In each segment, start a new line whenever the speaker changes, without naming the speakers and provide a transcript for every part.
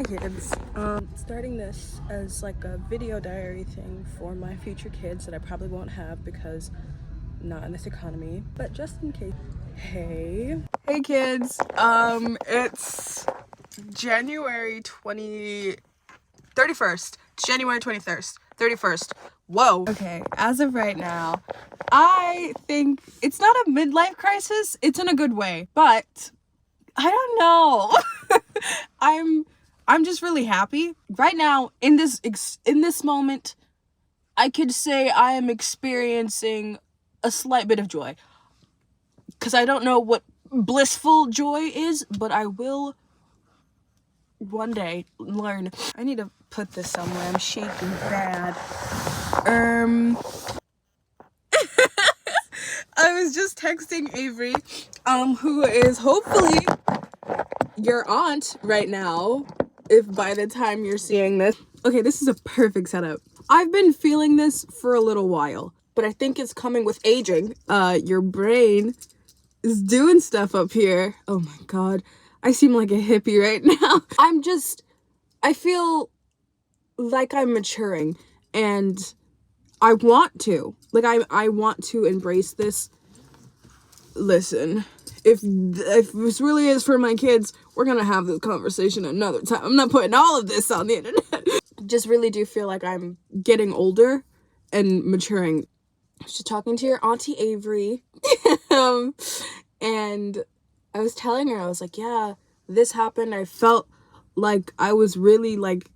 Hi kids. Starting this as like a video diary thing for my future kids that I probably won't have because not in this economy, but just in case. Hey kids. It's January 31st. It's January 31st. Whoa. Okay, as of right now, I think it's not a midlife crisis. It's in a good way, but I don't know. I'm just really happy right now in this moment. I could say I am experiencing a slight bit of joy, because I don't know what blissful joy is, but I will one day learn. I need to put this somewhere. I'm shaking bad. I was just texting Avery, who is hopefully your aunt right now, if by the time you're seeing this. Okay, this is a perfect setup. I've been feeling this for a little while, but I think it's coming with aging. Your brain is doing stuff up here. Oh my god, I seem like a hippie right now. I feel like I'm maturing, and I want to. Like, I want to embrace this. Listen, if this really is for my kids, we're gonna have this conversation another time. I'm not putting all of this on the internet. Just really do feel like I'm getting older and maturing. I was just talking to your auntie Avery, and I was telling her, I was like, yeah, this happened. I felt like I was really like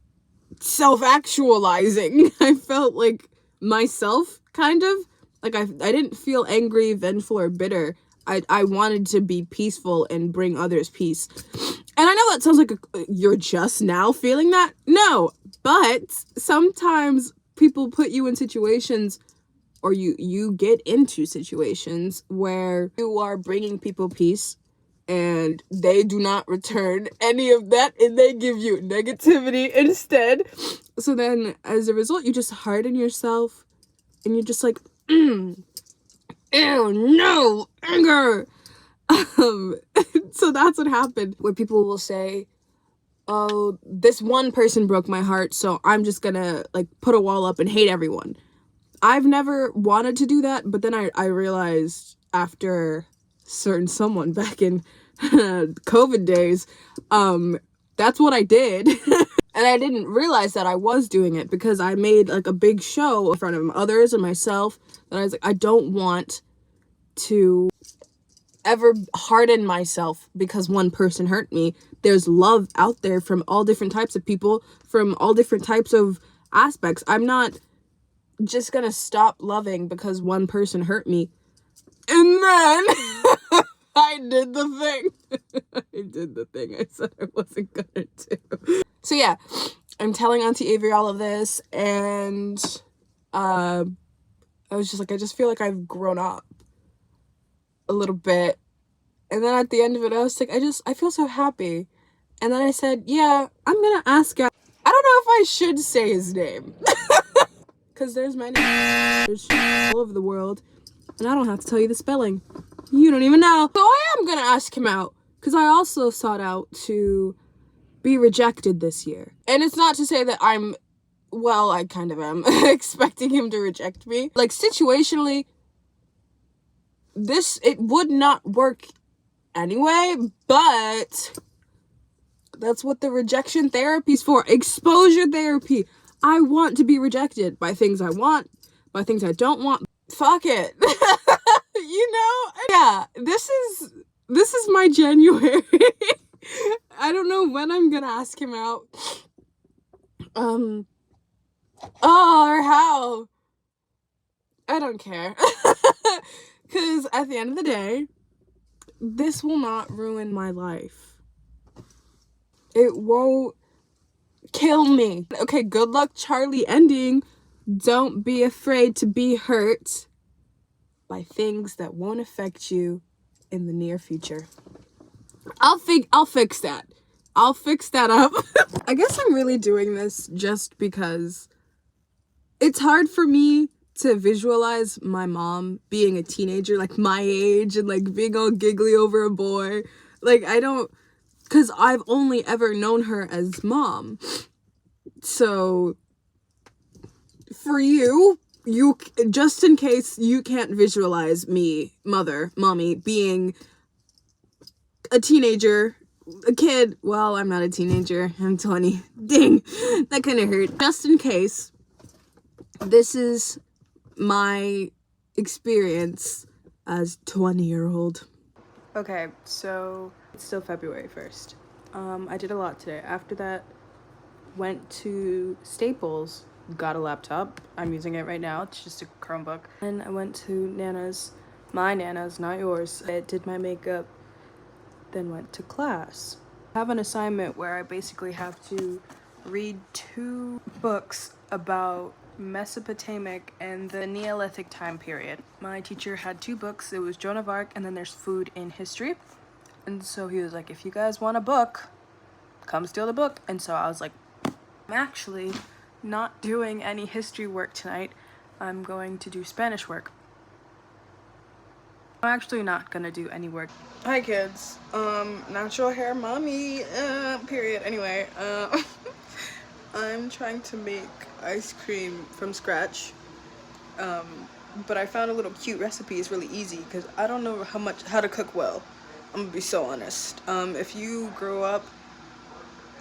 self-actualizing. I felt like myself, kind of. Like, I didn't feel angry, vengeful, or bitter. I wanted to be peaceful and bring others peace. And I know that sounds like you're just now feeling that. No, but sometimes people put you in situations, or you get into situations where you are bringing people peace, and they do not return any of that, and they give you negativity instead. So then, as a result, you just harden yourself, and you're just like, ew, no, anger. So that's what happened, where people will say, oh, this one person broke my heart, so I'm just gonna like put a wall up and hate everyone. I've never wanted to do that, but then I realized after certain someone back in COVID days, that's what I did. And I didn't realize that I was doing it, because I made like a big show in front of others and myself, and I was like, I don't want to ever harden myself because one person hurt me. There's love out there from all different types of people, from all different types of aspects. I'm not just gonna stop loving because one person hurt me. And then I did the thing. I did the thing I said I wasn't gonna do. So yeah, I'm telling Auntie Avery all of this, and I was just like, I just feel like I've grown up a little bit. And then at the end of it, I was like, I feel so happy. And then I said, yeah, I'm gonna ask him. I don't know if I should say his name. Because there's many all over the world, and I don't have to tell you the spelling. You don't even know. So I am gonna ask him out, because I also sought out to be rejected this year. And it's not to say that I kind of am expecting him to reject me. Like, situationally, it would not work anyway, but that's what the rejection therapy's for. Exposure therapy. I want to be rejected by things I want, by things I don't want. Fuck it. You know? Yeah, this is my January. I don't know when I'm gonna ask him out. Or how. I don't care. Because at the end of the day, this will not ruin my life. It won't kill me. Okay, good luck, Charlie ending. Don't be afraid to be hurt by things that won't affect you in the near future. I'll fix that. I'll fix that up. I guess I'm really doing this just because it's hard for me to visualize my mom being a teenager, like my age, and like being all giggly over a boy. Like, I don't because I've only ever known her as mom. So for you just in case you can't visualize me, mommy, being a teenager, a kid. Well, I'm not a teenager. I'm 20. Dang, that kind of hurt. Just in case, this is my experience as 20-year-old. Okay, so it's still February 1st. I did a lot today. After that, went to Staples, got a laptop. I'm using it right now. It's just a Chromebook. And I went to Nana's, my Nana's, not yours. I did my makeup, then went to class. I have an assignment where I basically have to read 2 books about Mesopotamic and the Neolithic time period. My teacher had 2 books. It was Joan of Arc, and then there's Food in History. And so he was like, if you guys want a book, come steal the book. And so I was like, I'm actually not doing any history work tonight. I'm going to do Spanish work. I'm actually not gonna do any work. Hi kids, natural hair mommy, period. Anyway, I'm trying to make ice cream from scratch, but I found a little cute recipe. It's really easy because I don't know how to cook well. I'm gonna be so honest. If you grow up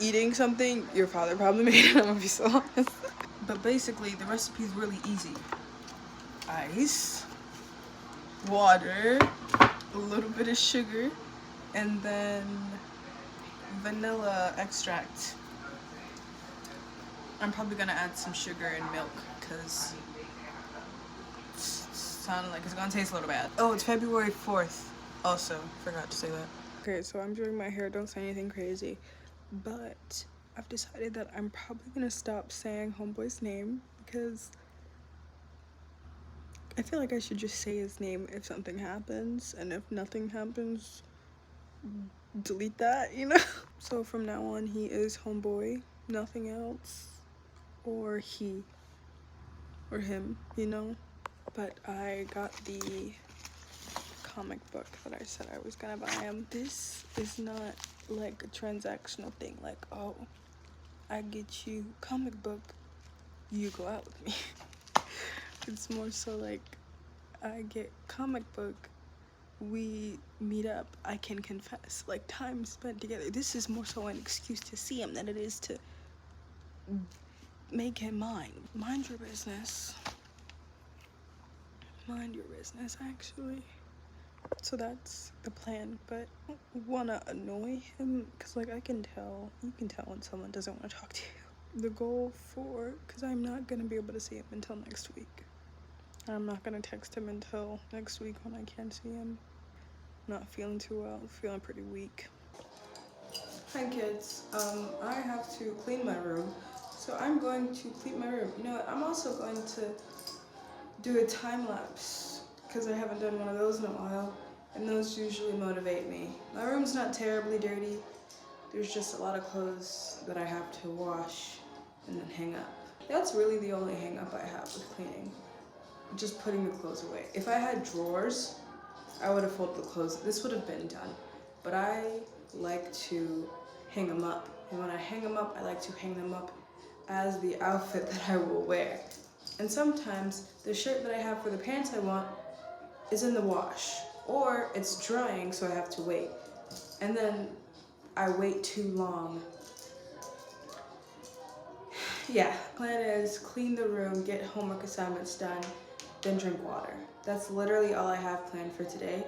eating something your father probably made it, I'm gonna be so honest. But basically the recipe is really easy. Ice, water, a little bit of sugar, and then vanilla extract. I'm probably gonna add some sugar and milk because it's sounding like it's gonna taste a little bad. Oh, it's February 4th. Also, forgot to say that. Okay, so I'm doing my hair. Don't say anything crazy. But I've decided that I'm probably gonna stop saying homeboy's name because I feel like I should just say his name if something happens, and if nothing happens, delete that, you know? So from now on, he is homeboy, nothing else, or he, or him, you know? But I got the comic book that I said I was gonna buy him. This is not like a transactional thing, like, oh, I get you comic book, you go out with me. It's more so like, I get comic book, we meet up, I can confess, like time spent together. This is more so an excuse to see him than it is to make him mine. Mind your business. Mind your business, actually. So that's the plan, but I don't wanna annoy him, cause like you can tell when someone doesn't wanna talk to you. The goal cause I'm not gonna be able to see him until next week. I'm not gonna text him until next week when I can see him. Not feeling too well, feeling pretty weak. Hi kids, I have to clean my room, so I'm going to clean my room. You know what, I'm also going to do a time lapse, because I haven't done one of those in a while, and those usually motivate me. My room's not terribly dirty, there's just a lot of clothes that I have to wash and then hang up. That's really the only hang up I have with cleaning, just putting the clothes away. If I had drawers, I would have folded the clothes. This would have been done, but I like to hang them up, and when I hang them up, I like to hang them up as the outfit that I will wear. And sometimes the shirt that I have for the pants I want is in the wash, or it's drying, so I have to wait. And then I wait too long. Yeah, plan is clean the room, get homework assignments done, then drink water. That's literally all I have planned for today.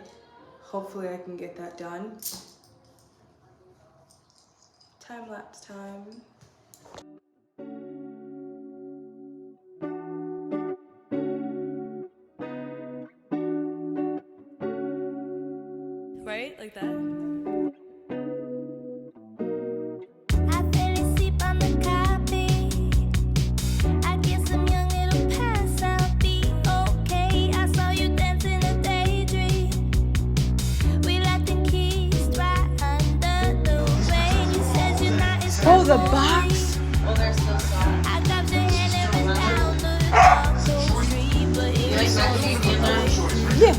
Hopefully I can get that done. Time lapse time. Right? Like that? Oh, the box?
Well, they're still soft.
Yeah.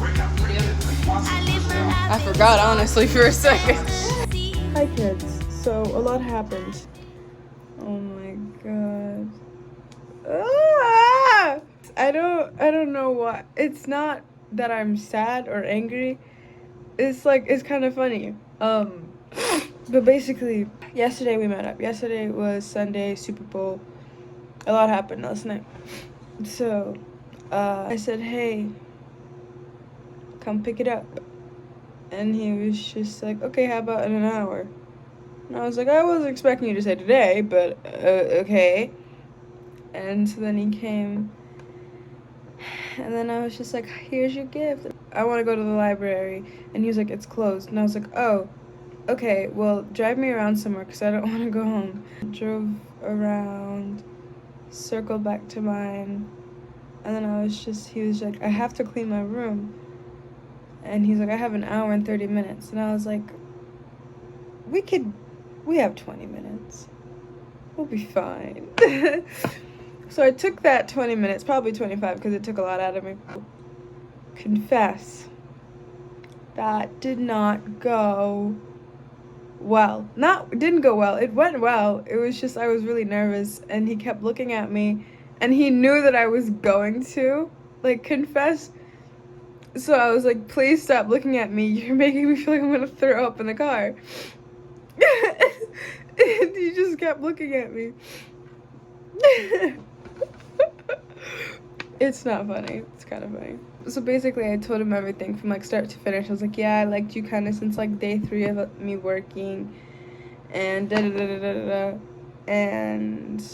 I forgot, honestly, for a second. Hi, kids. So a lot happened. Oh my god. Ah! I don't know why. It's not that I'm sad or angry. It's like, it's kind of funny. But basically, yesterday we met up. Yesterday was Sunday, Super Bowl. A lot happened last night. So, I said, hey, come pick it up. And he was just like, okay, how about in an hour? And I was like, I wasn't expecting you to say today, but okay. And so then he came, and then I was just like, here's your gift. I want to go to the library. And he was like, it's closed. And I was like, oh, okay, well, drive me around somewhere because I don't want to go home. Drove around, circled back to mine, and then he was like, I have to clean my room. And he's like, I have an hour and 30 minutes. And I was like, we have 20 minutes. We'll be fine. So I took that 20 minutes, probably 25, because it took a lot out of me. Confess, that did not go well. Didn't go well. It went well. It was just, I was really nervous, and he kept looking at me, and he knew that I was going to, like, confess. So I was like, please stop looking at me. You're making me feel like I'm gonna throw up in the car. And he just kept looking at me. It's not funny. It's kind of funny. So basically, I told him everything from, like, start to finish. I was like, yeah, I liked you kind of since, like, day 3 of me working. And da-da-da-da-da-da. And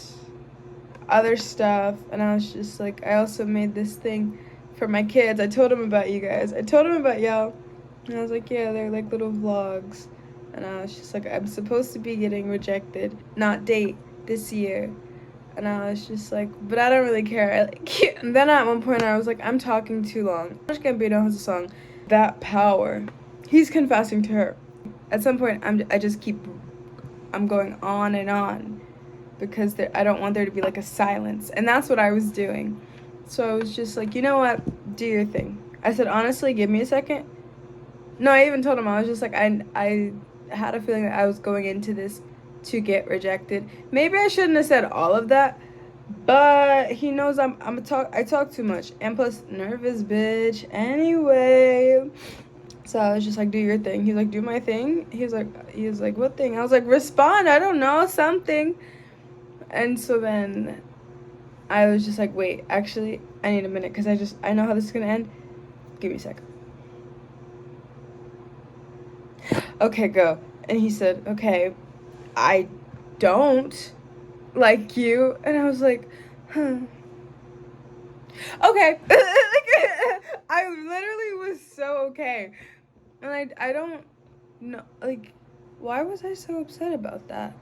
other stuff. And I was just like, I also made this thing for my kids. I told him about you guys. I told him about y'all. And I was like, yeah, they're like little vlogs. And I was just like, I'm supposed to be getting rejected, not date, this year. And I was just like, but I don't really care. And then at one point I was like, I'm talking too long. Josh Gambino has a song, That Power. He's confessing to her. At some point, I'm going on and on because I don't want there to be like a silence. And that's what I was doing. So I was just like, you know what? Do your thing. I said, honestly, give me a second. No, I even told him, I was just like, I had a feeling that I was going into this to get rejected. Maybe I shouldn't have said all of that, but he knows I talk too much, and plus nervous bitch anyway. So I was just like, do your thing. He's like, do my thing. He was like, what thing? I was like, respond. I don't know, something. And so then I was just like, wait, actually, I need a minute because I know how this is gonna end. Give me a second. Okay, go. And he said, okay, I don't like you. And I was like, huh. Okay. I literally was so okay. And I don't know, like, why was I so upset about that?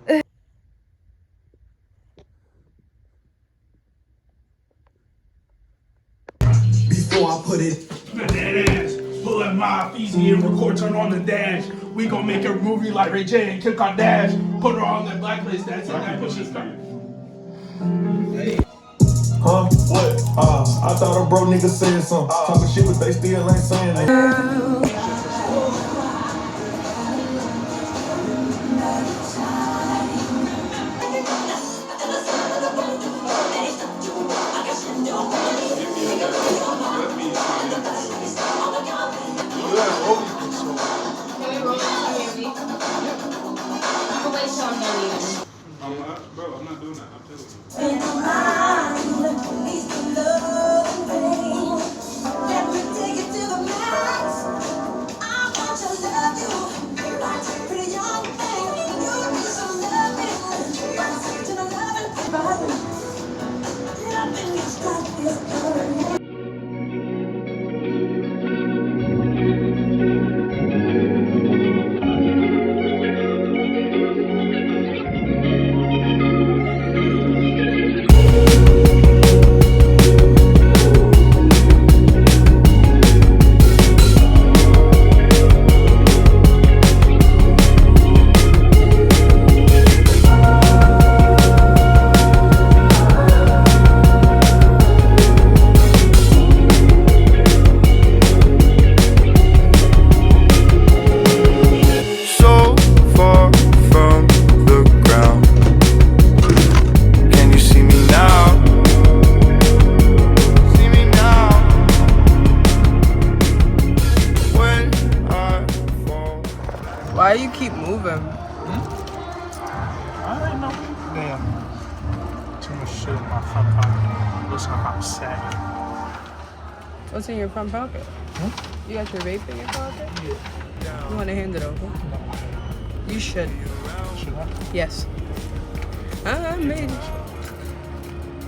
Before I put it that ass, pulling my easy and record, turn on the dash. We gon' make a movie like Ray J and kick our dash. Put her on that blacklist, that's it, that push us back.
Huh? What? I thought a bro nigga said something. Talking shit, but they still ain't saying that.
Bro, I'm not doing that. I'm telling you.
Why you keep moving?
I don't know. Damn. Too much shit in my front pocket. Looks like I'm sagging.
What's in your front pocket? You got your vape in your pocket?
Yeah.
You want to hand it over? You should.
Should I?
Yes. I made it.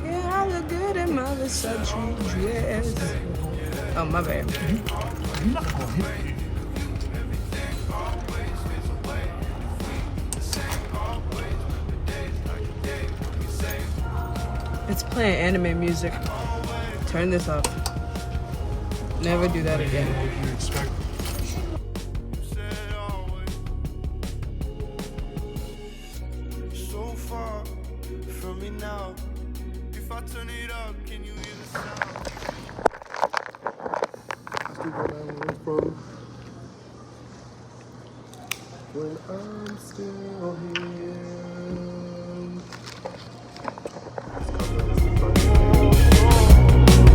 Yeah, I look good in my Versace dress. Oh, my bad.
You're not gonna hit me.
It's playing anime music. Turn this off. Never do that again.
What do you expect?
So far from me now. If I turn it up, can you hear the sound?
When I'm still here.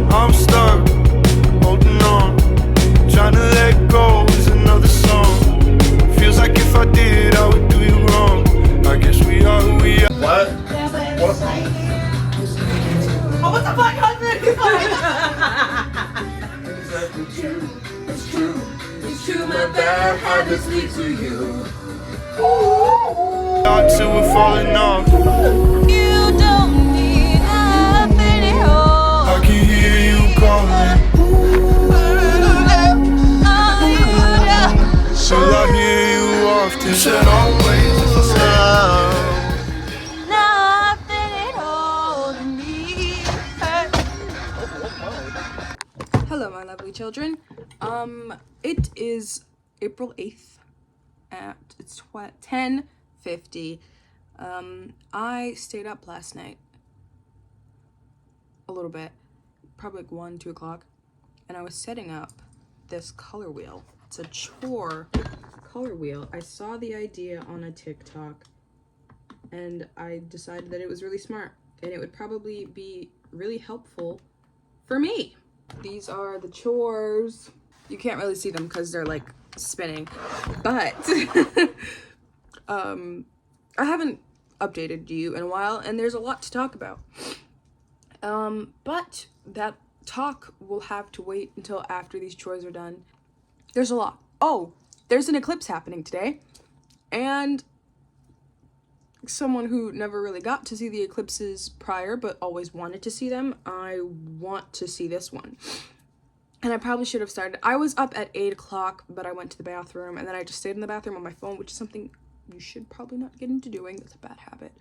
I'm stuck, holding on, trying to let go is another song. Feels like if I did, I would do you wrong. I guess we are who we are.
What? What?
Oh, what the fuck happened?
It's true. It's true. It's true. My bad habits lead to you.
Till we're falling off.
You don't need nothing at all.
I can hear you calling. Shall I hear you often? Said always if I
Nothing at all to me.
Hello, my lovely children. It is April 8th it's 10:50. I stayed up last night a little bit, probably like 1, 2 o'clock, and I was setting up this color wheel. It's a chore color wheel. I saw the idea on a TikTok, and I decided that it was really smart, and it would probably be really helpful for me. These are the chores. You can't really see them because they're like spinning, but I haven't updated you in a while, and there's a lot to talk about. But that talk will have to wait until after these chores are done. There's a lot. Oh, there's an eclipse happening today, and someone who never really got to see the eclipses prior but always wanted to see them, I want to see this one. And I probably should have started. I was up at 8 o'clock, but I went to the bathroom, and then I just stayed in the bathroom on my phone, which is something you should probably not get into doing. That's a bad habit.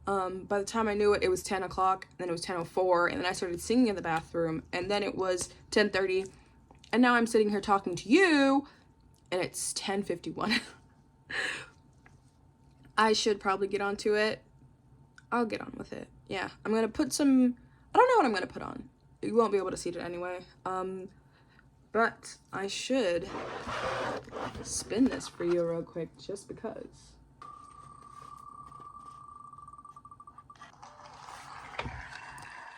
By the time I knew it, it was 10 o'clock, and then it was 10:04, and then I started singing in the bathroom, and then it was 10:30, and now I'm sitting here talking to you, and it's 10:51. I should probably get onto it. I'll get on with it. Yeah, I'm gonna put some, I don't know what I'm gonna put on. You won't be able to see it anyway. But I should spin this for you real quick, just because.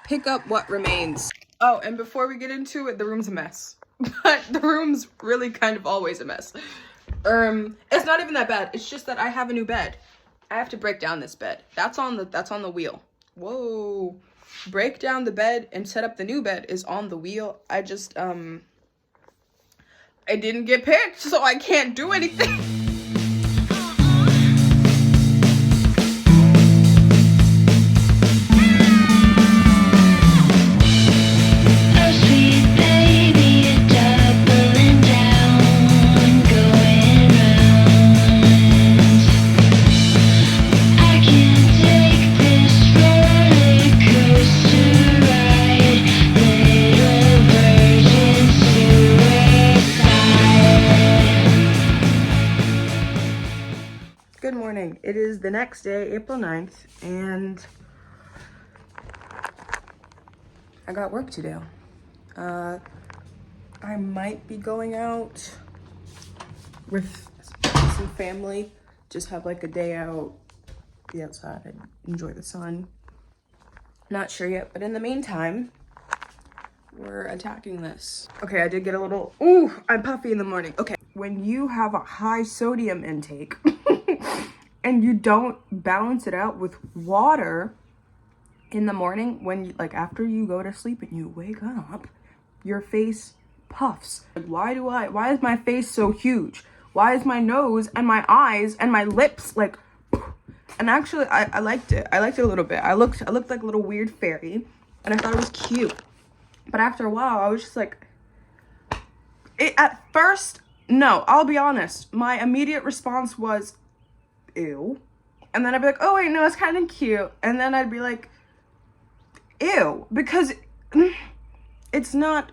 Pick up what remains. Oh, and before we get into it, the room's a mess. But the room's really kind of always a mess. It's not even that bad. It's just that I have a new bed. I have to break down this bed. That's on the wheel. Whoa. Break down the bed and set up the new bed is on the wheel. I just, I didn't get picked, so I can't do anything. Good morning. It is the next day, April 9th, and I got work to do. I might be going out with some family, just have like a day out, be outside and enjoy the sun. Not sure yet, but in the meantime, we're attacking this. Okay, I did get a little, ooh, I'm puffy in the morning. Okay, when you have a high sodium intake and you don't balance it out with water in the morning, when you, like after you go to sleep and you wake up, your face puffs. Like, why is my face so huge? Why is my nose and my eyes and my lips like, and actually I liked it. I liked it a little bit. I looked like a little weird fairy and I thought it was cute. But after a while, I was just like, at first, no, I'll be honest. My immediate response was, ew. And then I'd be like, oh wait, no, it's kind of cute. And then I'd be like, ew, because it's not,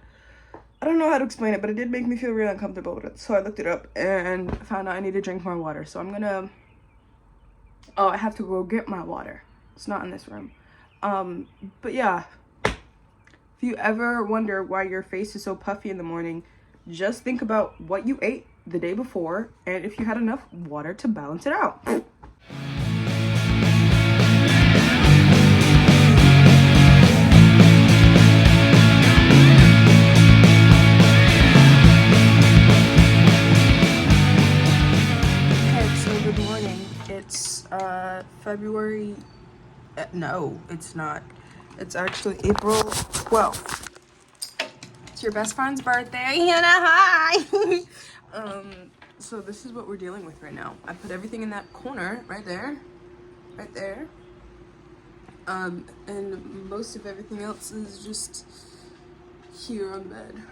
I don't know how to explain it, but it did make me feel really uncomfortable with it. So I looked it up and found out I need to drink more water. So I'm gonna, oh, I have to go get my water. It's not in this room. But yeah, if you ever wonder why your face is so puffy in the morning, just think about what you ate the day before and if you had enough water to balance it out. February, no, it's not. It's actually April 12th. It's your best friend's birthday, Hannah, hi! So this is what we're dealing with right now. I put everything in that corner, right there. And most of everything else is just here on the bed,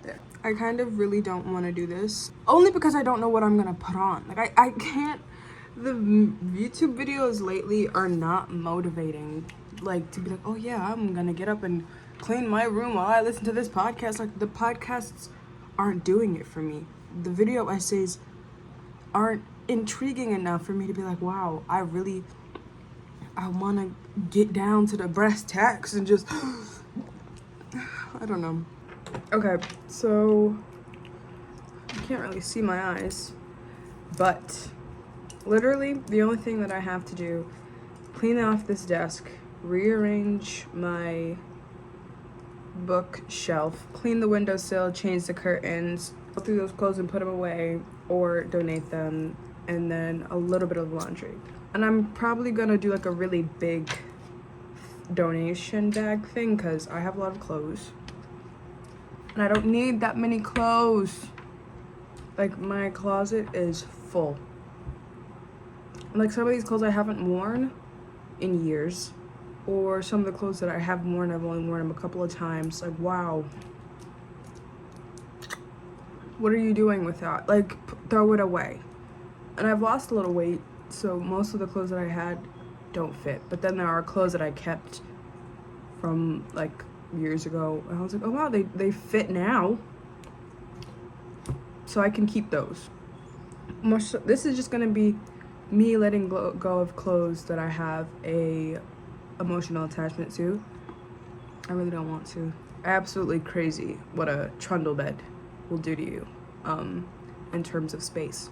there. I kind of really don't want to do this, only because I don't know what I'm gonna put on. Like, I can't. The YouTube videos lately are not motivating, like to be like, oh yeah, I'm gonna get up and clean my room while I listen to this podcast. Like, the podcasts aren't doing it for me. The video essays aren't intriguing enough for me to be like, wow, I want to get down to the brass tacks and just I don't know. Okay, so you can't really see my eyes, but literally, the only thing that I have to do, clean off this desk, rearrange my bookshelf, clean the windowsill, change the curtains, go through those clothes and put them away or donate them, and then a little bit of laundry. And I'm probably gonna do like a really big donation bag thing because I have a lot of clothes. And I don't need that many clothes. Like, my closet is full. Like, some of these clothes I haven't worn in years, or some of the clothes that I have worn, I've only worn them a couple of times. Like, wow, what are you doing with that? Like, throw it away. And I've lost a little weight, so most of the clothes that I had don't fit. But then there are clothes that I kept from like years ago, and I was like, oh wow, they fit now, so I can keep those. This is just gonna be me letting go of clothes that I have a emotional attachment to. I really don't want to. Absolutely crazy what a trundle bed will do to you in terms of space.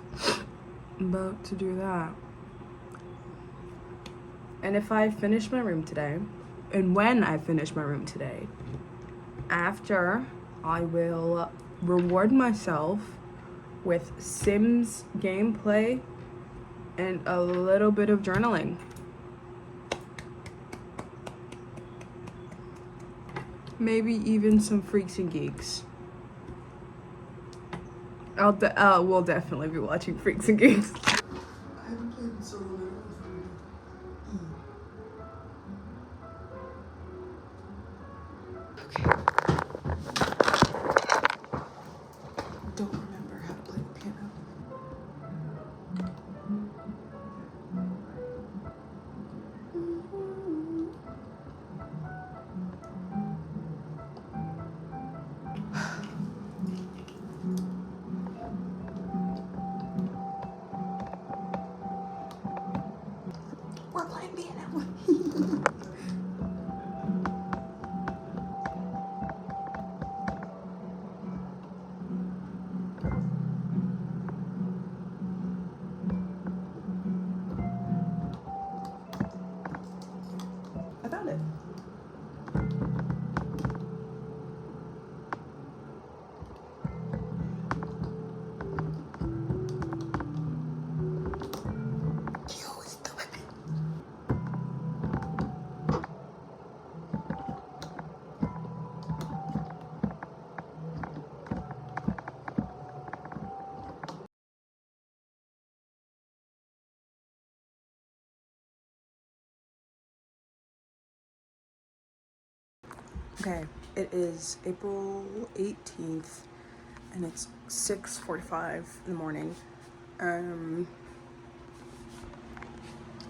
I'm about to do that. And if I finish my room today, and when I finish my room today, after, I will reward myself with Sims gameplay and a little bit of journaling. Maybe even some Freaks and Geeks. We'll definitely be watching Freaks and Geeks. I haven't played in so long. Okay. Don't remember how to play the piano. We're playing piano. I found it. Okay, it is April 18th and it's 6:45 in the morning. I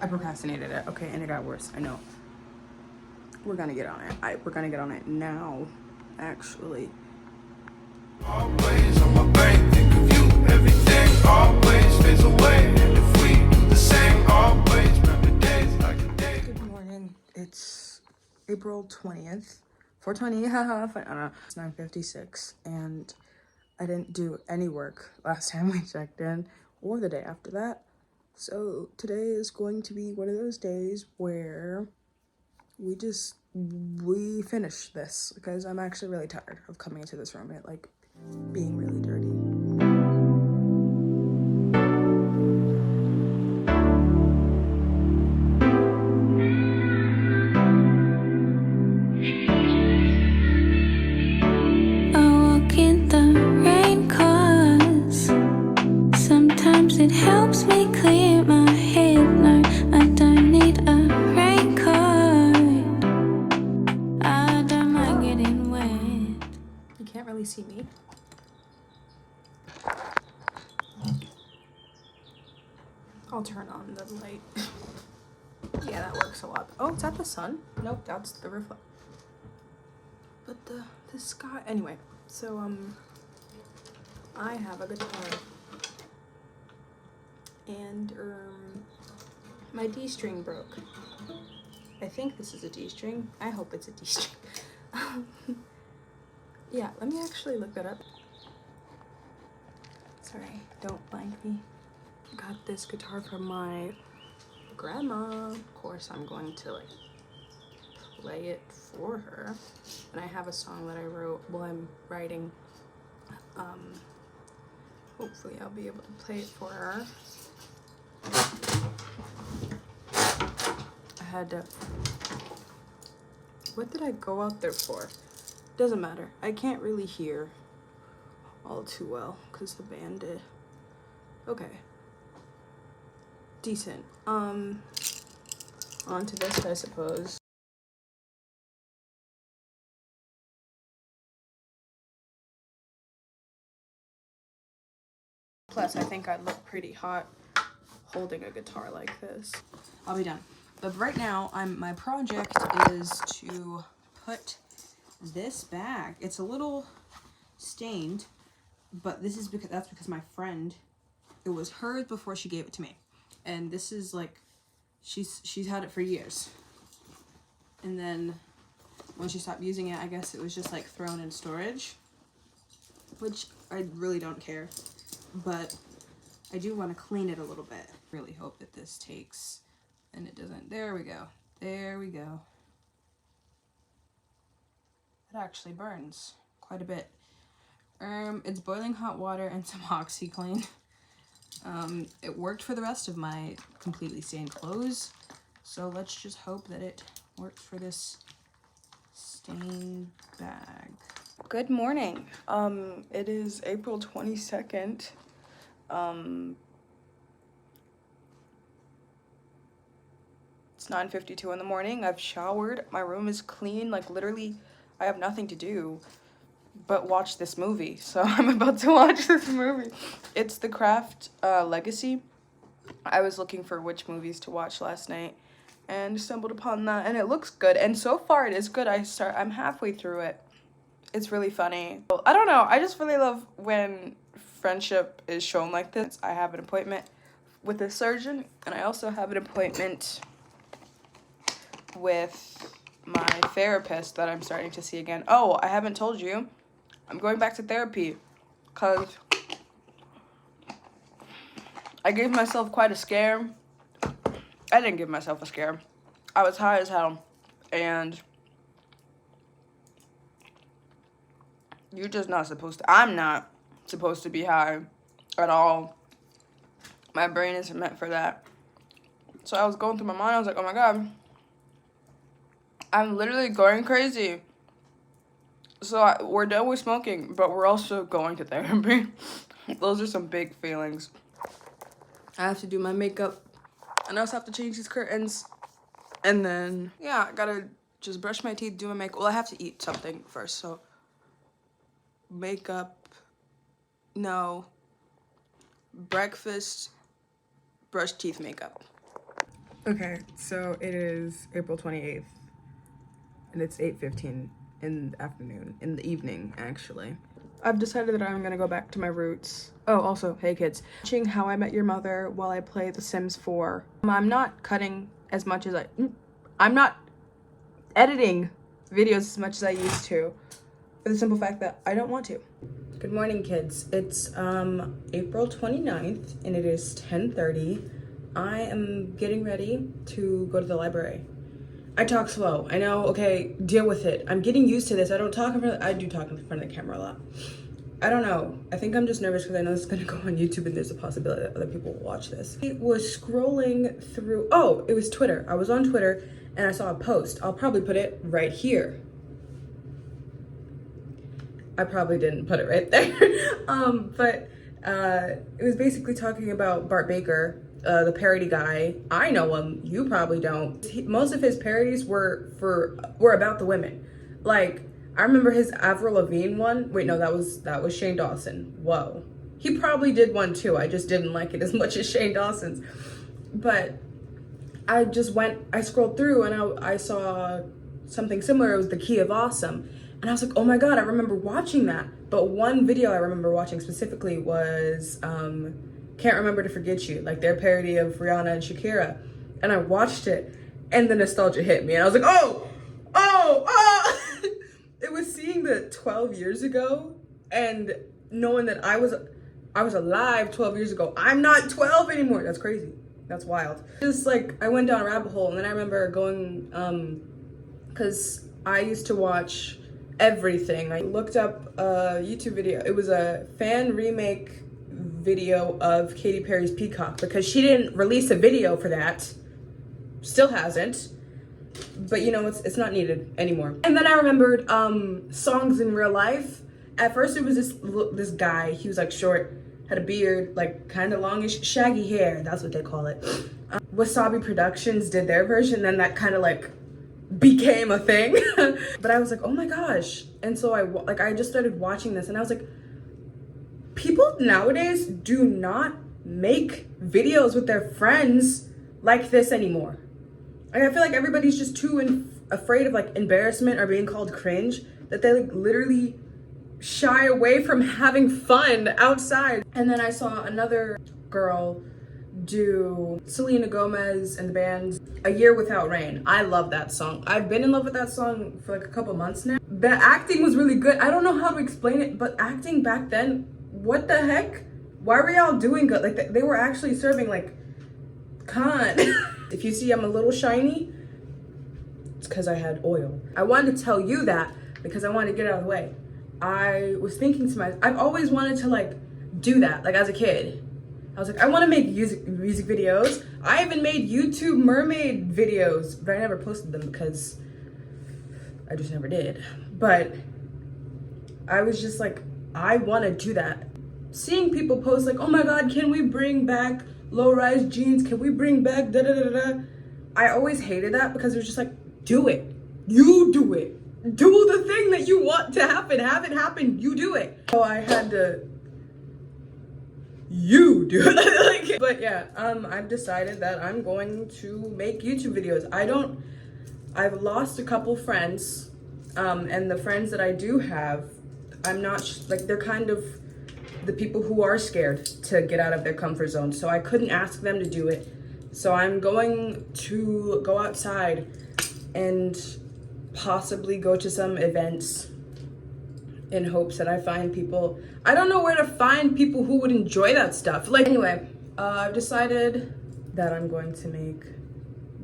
procrastinated it. Okay, and it got worse. I know. We're gonna get on it. We're gonna get on it now, actually.
Always on my brain, think of you. Everything always fades away. And if we do the same, always remember days like a day.
Good morning. It's April 20th. 420, haha. I don't know. It's 9:56, and I didn't do any work last time we checked in, or the day after that. So today is going to be one of those days where we finish this, because I'm actually really tired of coming into this room and it like being really dirty.
I walk in the rain 'cause sometimes it helps me clear my head. No, I don't need a raincoat. I don't mind getting wet.
You can't really see me. I'll turn on the light. Yeah, that works a lot. Oh, is that the sun? Nope, that's the reflect. But the sky. Anyway, so I have a guitar, and my D string broke. I think this is a D string. I hope it's a D string. Yeah, let me actually look that up. Sorry, don't blank me. Got this guitar from my grandma. Of course, I'm going to like play it for her. And I have a song that I wrote while I'm writing. Hopefully I'll be able to play it for her. I had to... What did I go out there for? Doesn't matter. I can't really hear all too well because the band did. Okay. Decent. On to this, I suppose. Plus, I think I'd look pretty hot holding a guitar like this. I'll be done. But right now, my project is to put this back. It's a little stained, but this is because my friend, it was hers before she gave it to me. And this is like, she's had it for years. And then when she stopped using it, I guess it was just like thrown in storage, which I really don't care. But I do want to clean it a little bit. Really hope that this takes, and it doesn't. There we go. There we go. It actually burns quite a bit. It's boiling hot water and some OxyClean. It worked for the rest of my completely stained clothes, so let's just hope that it works for this stained bag. Good morning. It is April 22nd. It's 9:52 in the morning. I've showered. My room is clean. Like literally, I have nothing to do but watch this movie. So I'm about to watch this movie. It's The Craft Legacy. I was looking for which movies to watch last night and stumbled upon that, and it looks good. And so far it is good. I'm halfway through it. It's really funny. I don't know. I just really love when friendship is shown like this. I have an appointment with a surgeon, and I also have an appointment with my therapist that I'm starting to see again. Oh, I haven't told you. I'm going back to therapy because I gave myself quite a scare. I didn't give myself a scare. I was high as hell, and you're just not supposed to. I'm not supposed to be high at all. My brain isn't meant for that. So I was going through my mind. I was like, oh my God, I'm literally going crazy. So we're done with smoking, but we're also going to therapy. Those are some big feelings. I have to do my makeup, and I also have to change these curtains. And then, yeah, I gotta just brush my teeth, do my makeup. Well, I have to eat something first, so makeup, no, breakfast, brush teeth, makeup. Okay, so it is April 28th, and it's 8:15 in the afternoon, in the evening, actually. I've decided that I'm gonna go back to my roots. Oh, also, hey kids, watching How I Met Your Mother while I play The Sims 4. I'm not cutting as much as I'm not editing videos as much as I used to, for the simple fact that I don't want to. Good morning, kids. It's April 29th, and it is 10:30. I am getting ready to go to the library. I talk slow. I know, okay, deal with it. I'm getting used to this. I don't talk in front of, I do talk in front of the camera a lot. I don't know. I think I'm just nervous because I know this is gonna go on YouTube and there's a possibility that other people will watch this. I was scrolling through, oh, it was Twitter. I was on Twitter and I saw a post. I'll probably put it right here. I probably didn't put it right there. But it was basically talking about Bart Baker, the parody guy. I know him, you probably don't. Most of his parodies were about the women. Like, I remember his Avril Lavigne one. Wait, no, that was Shane Dawson. Whoa. He probably did one too. I just didn't like it as much as Shane Dawson's. But I scrolled through and I saw something similar. It was The Key of Awesome. And I was like, oh my God, I remember watching that. But one video I remember watching specifically was Can't Remember to Forget You, like their parody of Rihanna and Shakira. And I watched it and the nostalgia hit me and I was like, oh. It was seeing the 12 years ago and knowing that I was alive 12 years ago. I'm not 12 anymore. That's crazy. That's wild. Just like, I went down a rabbit hole and then I remember going, cause I used to watch everything. I looked up a YouTube video. It was a fan remake video of Katy Perry's Peacock because she didn't release a video for that. Still hasn't. But you know, it's not needed anymore. And then I remembered songs in real life. At first it was this guy. He was like short, had a beard, like kind of longish, shaggy hair. That's what they call it. Wasabi Productions did their version. Then that kind of like became a thing. But I was like, oh my gosh. And so I just started watching this and I was like, people nowadays do not make videos with their friends like this anymore. Like, I feel like everybody's just too afraid of like embarrassment or being called cringe that they like literally shy away from having fun outside. And then I saw another girl do Selena Gomez and the band's A Year Without Rain. I love that song. I've been in love with that song for like a couple months now. The acting was really good. I don't know how to explain it, but acting back then, what the heck? Why were y'all doing good? Like they were actually serving like con. If you see I'm a little shiny, it's because I had oil. I wanted to tell you that because I wanted to get it out of the way. I was thinking to myself, I've always wanted to like do that, like as a kid. I was like, I want to make music videos. I even made YouTube mermaid videos, but I never posted them because I just never did. But I was just like, I want to do that. Seeing people post like, oh my God, can we bring back low-rise jeans? Can we bring back da-da-da-da-da? I always hated that because it was just like, do it. You do it. Do the thing that you want to happen. Have it happen. You do it. So I had to, you do it. But yeah, I've decided that I'm going to make YouTube videos. I've lost a couple friends, and the friends that I do have, I'm not, like, they're kind of the people who are scared to get out of their comfort zone. So I couldn't ask them to do it. So I'm going to go outside and possibly go to some events in hopes that I find people. I don't know where to find people who would enjoy that stuff. Like, anyway, I've decided that I'm going to make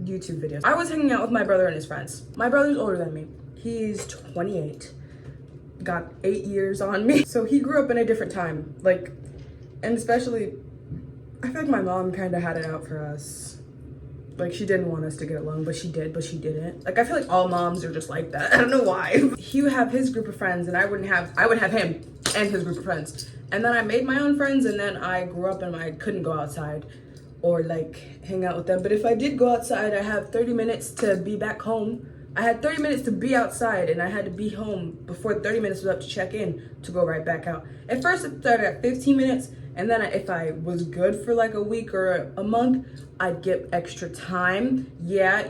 YouTube videos. I was hanging out with my brother and his friends. My brother's older than me. He's 28. Got 8 years on me. So he grew up in a different time. Like, and especially, I feel like my mom kind of had it out for us. Like, she didn't want us to get along, but she did, but she didn't. Like, I feel like all moms are just like that. I don't know why. He would have his group of friends and I would have him and his group of friends. And then I made my own friends and then I grew up and I couldn't go outside or like hang out with them. But if I did go outside, I have 30 minutes to be back home. I had 30 minutes to be outside, and I had to be home before 30 minutes was up to check in to go right back out. At first it started at 15 minutes, and then if I was good for like a week or a month, I'd get extra time. Yeah.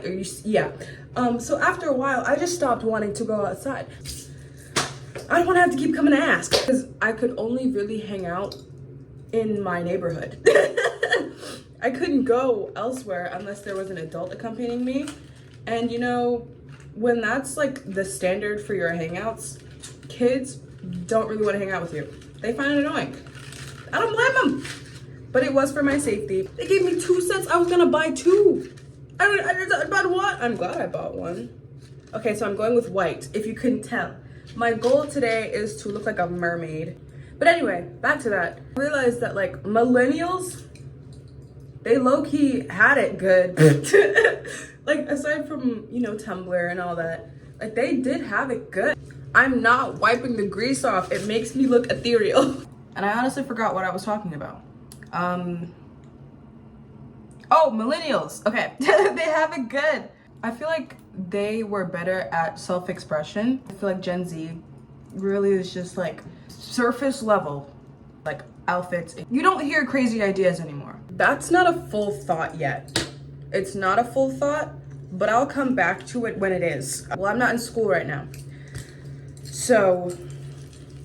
So after a while, I just stopped wanting to go outside. I don't want to have to keep coming to ask, because I could only really hang out in my neighborhood. I couldn't go elsewhere unless there was an adult accompanying me. And you know, when that's like the standard for your hangouts, kids don't really want to hang out with you. They find it annoying. I don't blame them. But it was for my safety. They gave me 2 sets. I was gonna buy 2. I bought one. I'm glad I bought one. Okay, so I'm going with white, if you couldn't tell. My goal today is to look like a mermaid. But anyway, back to that. I realized that like millennials, they low-key had it good. Like aside from, you know, Tumblr and all that, like they did have it good. I'm not wiping the grease off. It makes me look ethereal. And I honestly forgot what I was talking about. Oh, millennials. Okay. They have it good. I feel like they were better at self-expression. I feel like Gen Z really is just like surface level, like outfits. You don't hear crazy ideas anymore. That's not a full thought yet. It's not a full thought, but I'll come back to it when it is. Well, I'm not in school right now, so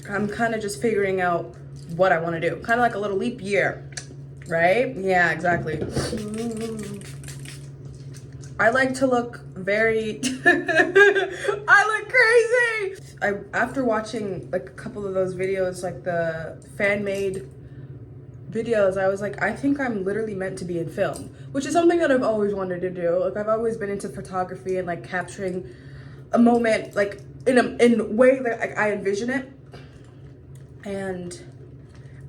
I'm kind of just figuring out what I want to do. Kind of like a little leap year, right? Yeah, exactly. I like to look very I look crazy. After watching like a couple of those videos, like the fan-made videos, I was like, I think I'm literally meant to be in film, which is something that I've always wanted to do. Like I've always been into photography and like capturing a moment like in a way that like, I envision it. And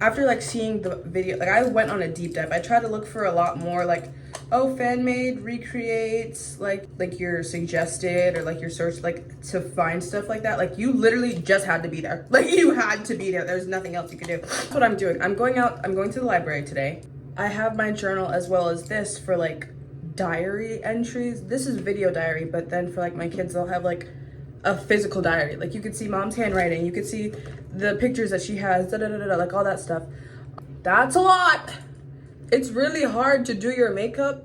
after like seeing the video, like I went on a deep dive. I tried to look for a lot more like, oh, fan made, recreates, like your suggested or like your search, like to find stuff like that. Like you literally just had to be there. Like you had to be there. There's nothing else you could do. That's what I'm doing. I'm going to the library today. I have my journal as well as this for like diary entries. This is video diary, but then for like my kids, they'll have like a physical diary. Like you could see mom's handwriting. You could see the pictures that she has, like all that stuff. That's a lot. It's really hard to do your makeup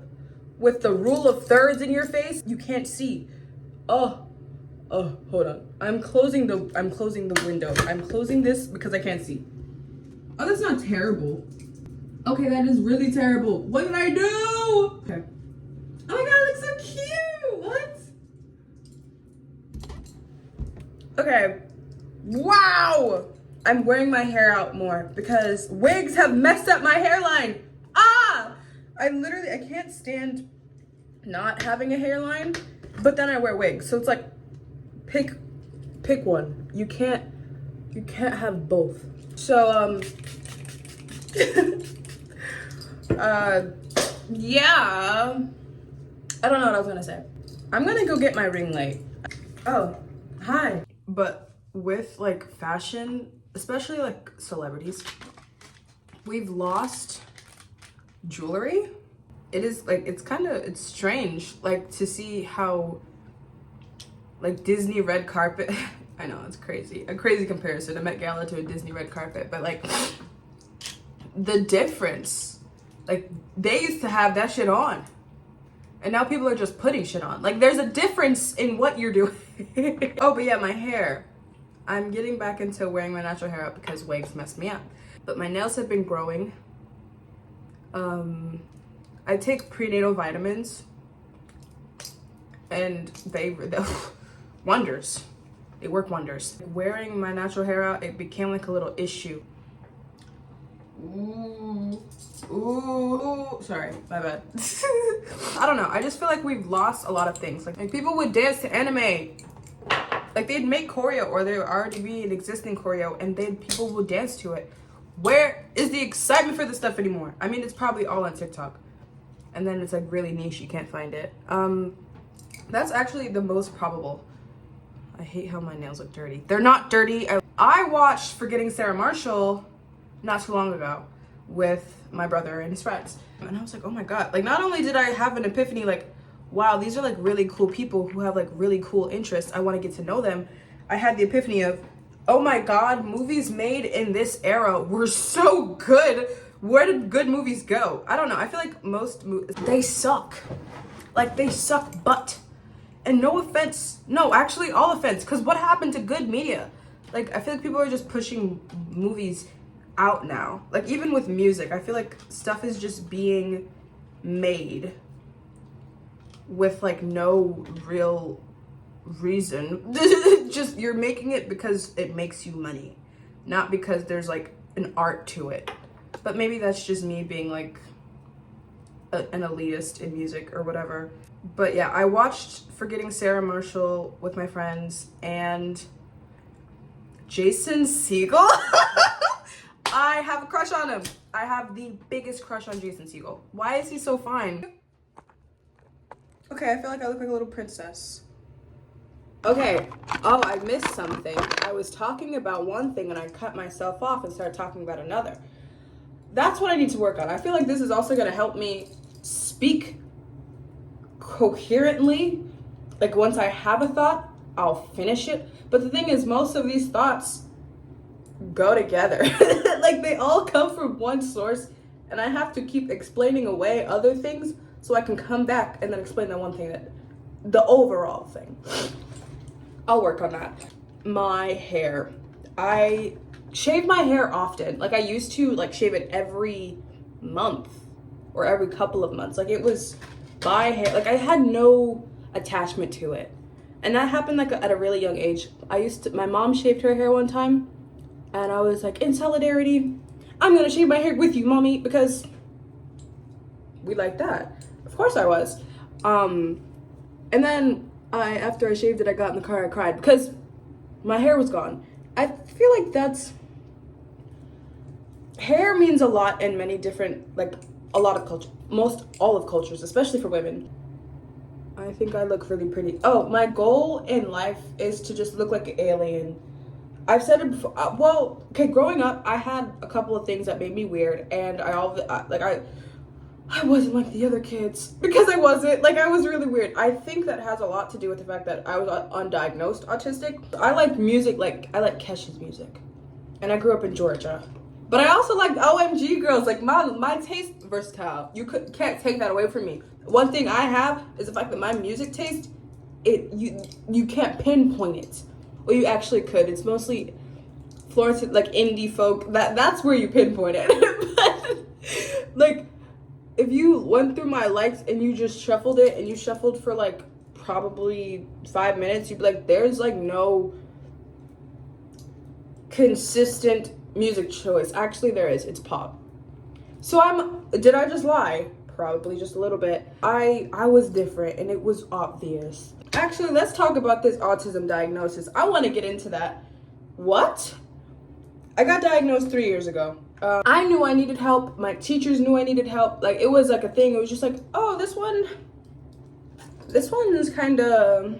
with the rule of thirds in your face. You can't see. Oh, hold on. I'm closing the window. I'm closing this because I can't see. Oh, that's not terrible. Okay, that is really terrible. What did I do? Okay. Oh my god, it looks so cute. What? Okay. Wow. I'm wearing my hair out more because wigs have messed up my hairline. I can't stand not having a hairline, but then I wear wigs. So it's like, pick one. You can't have both. So, yeah. I don't know what I was gonna say. I'm gonna go get my ring light. Oh, hi. But with like fashion, especially like celebrities, we've lost jewelry. It is like, it's strange like to see how like Disney red carpet I know it's crazy, a crazy comparison, a Met Gala to a Disney red carpet, but like the difference, like they used to have that shit on and now people are just putting shit on. Like there's a difference in what you're doing. Oh, but yeah, my hair, I'm getting back into wearing my natural hair out because wigs messed me up, but my nails have been growing. I take prenatal vitamins and they wonders. They work wonders. Wearing my natural hair out, it became like a little issue. Ooh, sorry, my bad. I don't know, I just feel like we've lost a lot of things. Like people would dance to anime. Like they'd make choreo or there would already be an existing choreo and then people would dance to it. Where is the excitement for this stuff anymore? I mean, it's probably all on TikTok. And then it's like really niche, you can't find it. That's actually the most probable. I hate how my nails look dirty. They're not dirty. I watched Forgetting Sarah Marshall not too long ago with my brother and his friends. And I was like, oh my God. Like not only did I have an epiphany, like, wow, these are like really cool people who have like really cool interests. I want to get to know them. I had the epiphany of, oh my God, movies made in this era were so good. Where did good movies go? I don't know. I feel like most movies, they suck. Like, they suck butt. And no offense, no, actually all offense, because what happened to good media? Like, I feel like people are just pushing movies out now. Like, even with music, I feel like stuff is just being made with like no real reason. Just, you're making it because it makes you money, not because there's like an art to it. But maybe that's just me being like an elitist in music or whatever. But yeah, I watched Forgetting Sarah Marshall with my friends, and Jason Segel. I have a crush on him. I have the biggest crush on Jason Segel. Why is he so fine? Okay, I feel like I look like a little princess. Okay, oh, I missed something. I was talking about one thing and I cut myself off and started talking about another. That's what I need to work on. I feel like this is also gonna help me speak coherently. Like, once I have a thought, I'll finish it. But the thing is, most of these thoughts go together. Like, they all come from one source, and I have to keep explaining away other things so I can come back and then explain that one thing, that the overall thing. I'll work on that. My hair. I shave my hair often. Like, I used to like shave it every month or every couple of months. Like, it was my hair. Like, I had no attachment to it. And that happened like at a really young age. My mom shaved her hair one time, and I was like, in solidarity, I'm gonna shave my hair with you, mommy, because we like that. Of course I was. And then after I shaved it, I got in the car, I cried because my hair was gone. I feel like hair means a lot in many different, like, a lot of cultures, all of cultures, especially for women. I think I look really pretty. Oh, my goal in life is to just look like an alien. I've said it before. Well, okay, growing up, I had a couple of things that made me weird, and I wasn't like the other kids because I wasn't. Like, I was really weird. I think that has a lot to do with the fact that I was undiagnosed autistic. I like music, like, I like Kesha's music, and I grew up in Georgia. But I also like OMG girls. Like, my taste versatile. You can't take that away from me. One thing I have is the fact that my music taste, you can't pinpoint it. Well, you actually could. It's mostly Florence, like indie folk. That's where you pinpoint it. But like, if you went through my likes and you just shuffled it, and you shuffled for like probably 5 minutes, you'd be like, there's like no consistent music choice. Actually, there is. It's pop. So did I just lie? Probably just a little bit. I was different, and it was obvious. Actually, let's talk about this autism diagnosis. I want to get into that. What? I got diagnosed 3 years ago. I knew I needed help. My teachers knew I needed help. Like, it was like a thing. It was just like, oh, this one is kind of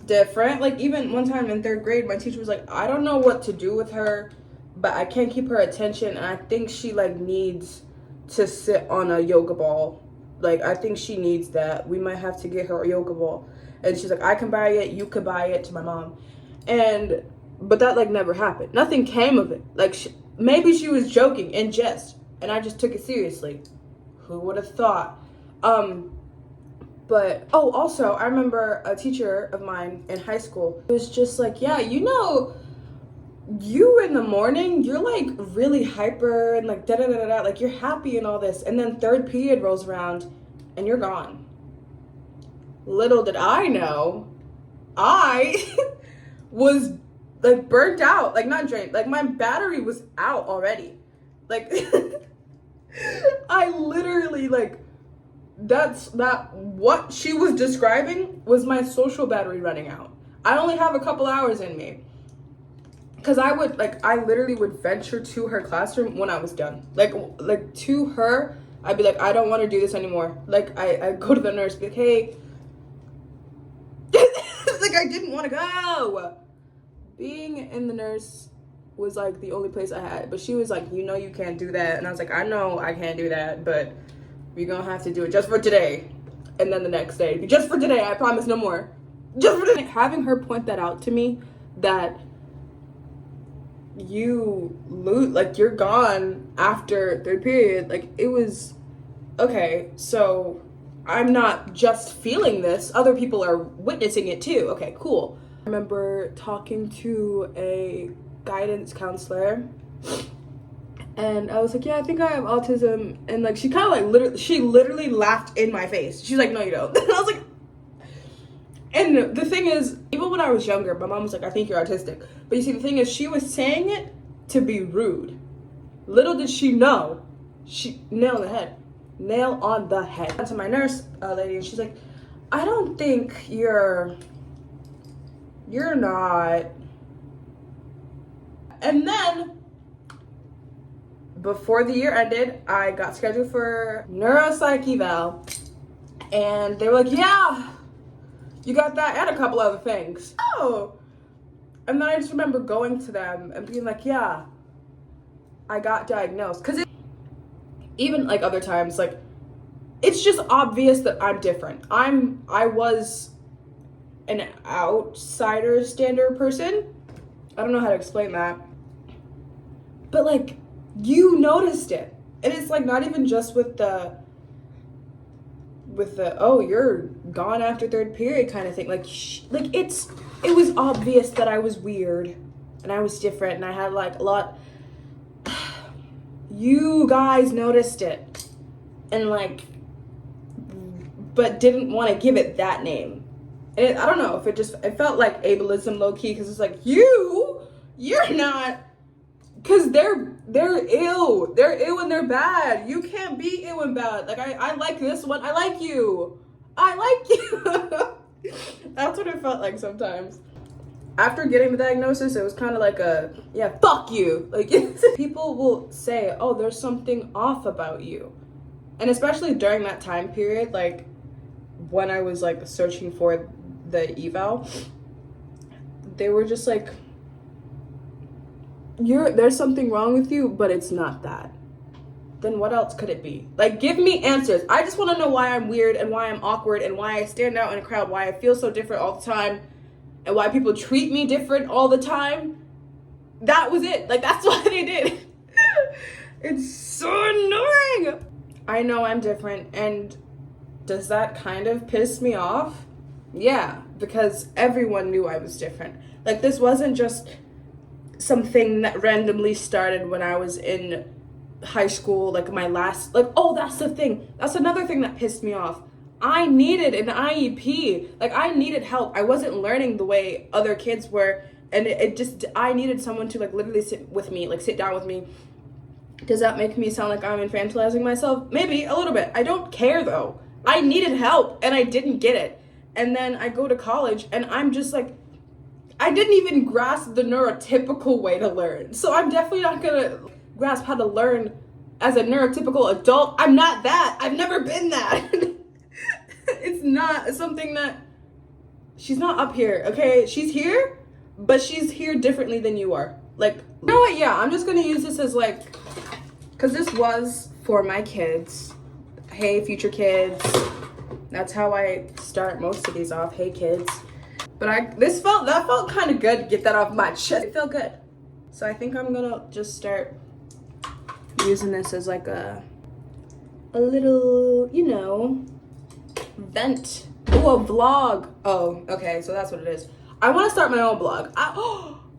different. Like, even one time in 3rd grade, my teacher was like, I don't know what to do with her, but I can't keep her attention, and I think she like needs to sit on a yoga ball. Like, I think she needs that. We might have to get her a yoga ball. And she's like, I can buy it, you could buy it, to my mom. But that like never happened. Nothing came of it. Like, maybe she was joking in jest, and I just took it seriously. Who would have thought? But, oh, also, I remember a teacher of mine in high school. It was just like, yeah, you know, you in the morning, you're like really hyper and like da-da-da-da-da, like you're happy and all this. And then 3rd period rolls around and you're gone. Little did I know, I was like burnt out, like not drained, like my battery was out already. Like, I literally like, what she was describing was my social battery running out. I only have a couple hours in me. Because I literally would venture to her classroom when I was done. Like to her, I'd be like, I don't want to do this anymore. Like, I go to the nurse, be like, hey. Like, I didn't want to go. Being in the nurse was like the only place I had. But she was like, you know you can't do that. And I was like, I know I can't do that, but we're going to have to do it just for today. and then the next day, just for today, I promise, no more. Just for today. Having her point that out to me, that you lose, like, you're gone after third period, like, it was, okay, so I'm not just feeling this, other people are witnessing it too. Okay, cool. I remember talking to a guidance counselor, and I was like, yeah, I think I have autism, and like, she kind of like literally laughed in my face. She's like, no, you don't. And I was like, and the thing is, even when I was younger, my mom was like, I think you're autistic. But you see, the thing is, she was saying it to be rude. Little did she know, nail on the head. Nail on the head. I went to my nurse lady, and she's like, I don't think you're not. And then, before the year ended, I got scheduled for neuropsych eval, and they were like, yeah, you got that and a couple other things. Oh. And then I just remember going to them and being like, yeah, I got diagnosed. Because even like other times, like, it's just obvious that I'm different. I was an outsider standard person. I don't know how to explain that. But like, you noticed it. And it's like not even just with the oh, you're gone after third period kind of thing. Like it was obvious that I was weird and I was different and I had like a lot. You guys noticed it and like, but didn't want to give it that name. And I don't know if it felt like ableism low key, because it's like, you're not, because they're ill and they're bad. You can't be ill and bad. Like, I like this one. I like you. That's what it felt like sometimes. After getting the diagnosis, it was kind of like a, yeah, fuck you. Like, people will say, oh, there's something off about you. And especially during that time period, like when I was like searching for the eval, they were just like, there's something wrong with you, but it's not that. Then what else could it be? Like, give me answers. I just want to know why I'm weird and why I'm awkward and why I stand out in a crowd, why I feel so different all the time, and why people treat me different all the time. That was it. Like, that's what they did. It's so annoying. I know I'm different, and does that kind of piss me off? Yeah, because everyone knew I was different. Like, this wasn't just something that randomly started when I was in high school, like my last, like, oh, that's the thing. That's another thing that pissed me off. I needed an IEP. Like, I needed help. I wasn't learning the way other kids were, and I needed someone to like literally sit down with me. Does that make me sound like I'm infantilizing myself? Maybe a little bit. I don't care though. I needed help and I didn't get it. And then I go to college and I'm just like, I didn't even grasp the neurotypical way to learn. So I'm definitely not gonna grasp how to learn as a neurotypical adult. I'm not that. I've never been that. It's not something that, she's not up here, okay? She's here, but she's here differently than you are. Like, you know what? Yeah, I'm just gonna use this as like, because this was for my kids. Hey, future kids. That's how I start most of these off. Hey, kids. But that felt kind of good to get that off my chest. It felt good. So I think I'm gonna just start using this as like a little, you know, vent. Oh, a vlog. Oh, okay, so that's what it is. I want to start my own blog.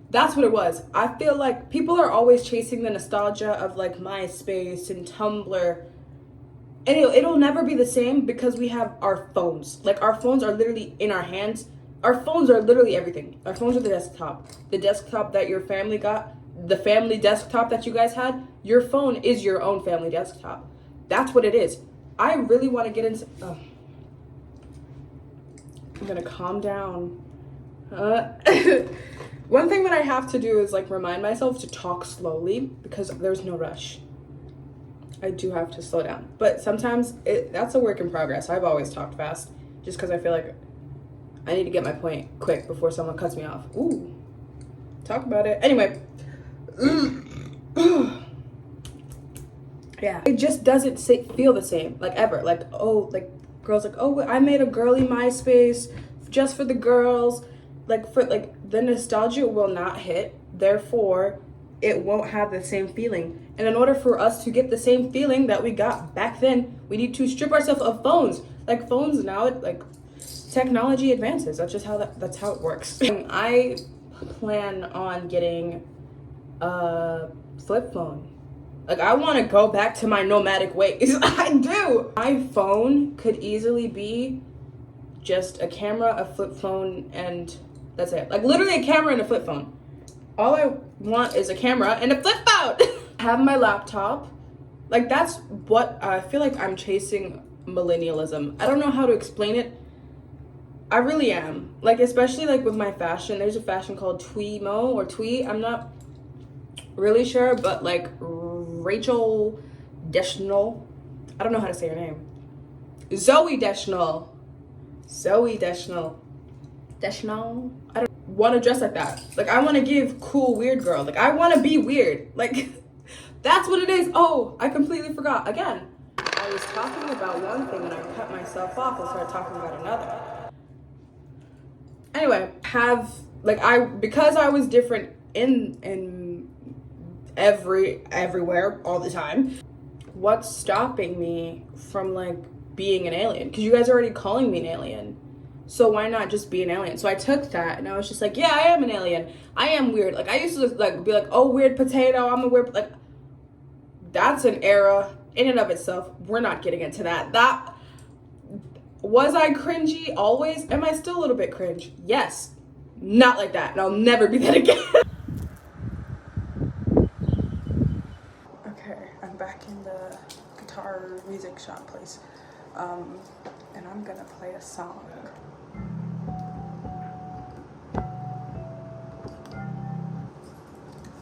That's what it was. I feel like people are always chasing the nostalgia of like MySpace and Tumblr. And it'll never be the same because we have our phones. Like, our phones are literally in our hands. Our phones are literally everything. Our phones are the desktop. The desktop that your family got, the family desktop that you guys had, your phone is your own family desktop. That's what it is. I really want to get into... Oh. I'm gonna calm down. One thing that I have to do is like remind myself to talk slowly because there's no rush. I do have to slow down. But sometimes that's a work in progress. I've always talked fast just because I feel like I need to get my point quick before someone cuts me off. Ooh, talk about it. Anyway, yeah, it just doesn't feel the same, like ever. Like, oh, like girls like, oh, I made a girly MySpace just for the girls. Like, for like, the nostalgia will not hit, therefore it won't have the same feeling. And in order for us to get the same feeling that we got back then, we need to strip ourselves of phones. Like, phones now, like, technology advances. That's just how that's how it works. I plan on getting a flip phone. Like, I want to go back to my nomadic ways. I do. My phone could easily be just a camera, a flip phone, and that's it. Like, literally a camera and a flip phone. All I want is a camera and a flip phone. Have my laptop. Like, that's what I feel like. I'm chasing millennialism. I don't know how to explain it. I really am. Like, especially like with my fashion. There's a fashion called Tweemo or Twee. I'm not really sure, but like Rachel Deschanel. I don't know how to say her name. Zoe Deschanel. Deschanel. I don't want to dress like that. Like, I want to give cool weird girl. Like, I want to be weird. Like, that's what it is. Oh, I completely forgot. Again, I was talking about one thing and I cut myself off and started talking about another. Anyway, because I was different in everywhere all the time. What's stopping me from like being an alien? Because you guys are already calling me an alien. So why not just be an alien? So I took that and I was just like, yeah, I am an alien. I am weird. Like, I used to like be like, oh, weird potato. I'm a weird, like, that's an era in and of itself. We're not getting into that. Was I cringy always? Am I still a little bit cringe? Yes. Not like that. And I'll never be that again. Okay, I'm back in the guitar music shop place. And I'm gonna play a song.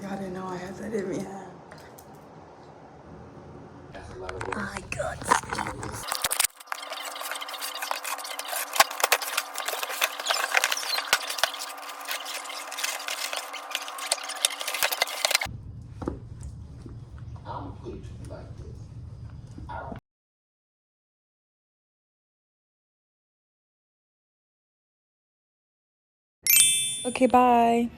Y'all didn't know I had that in me. I got skills.
I'm put it like this.
Okay, bye.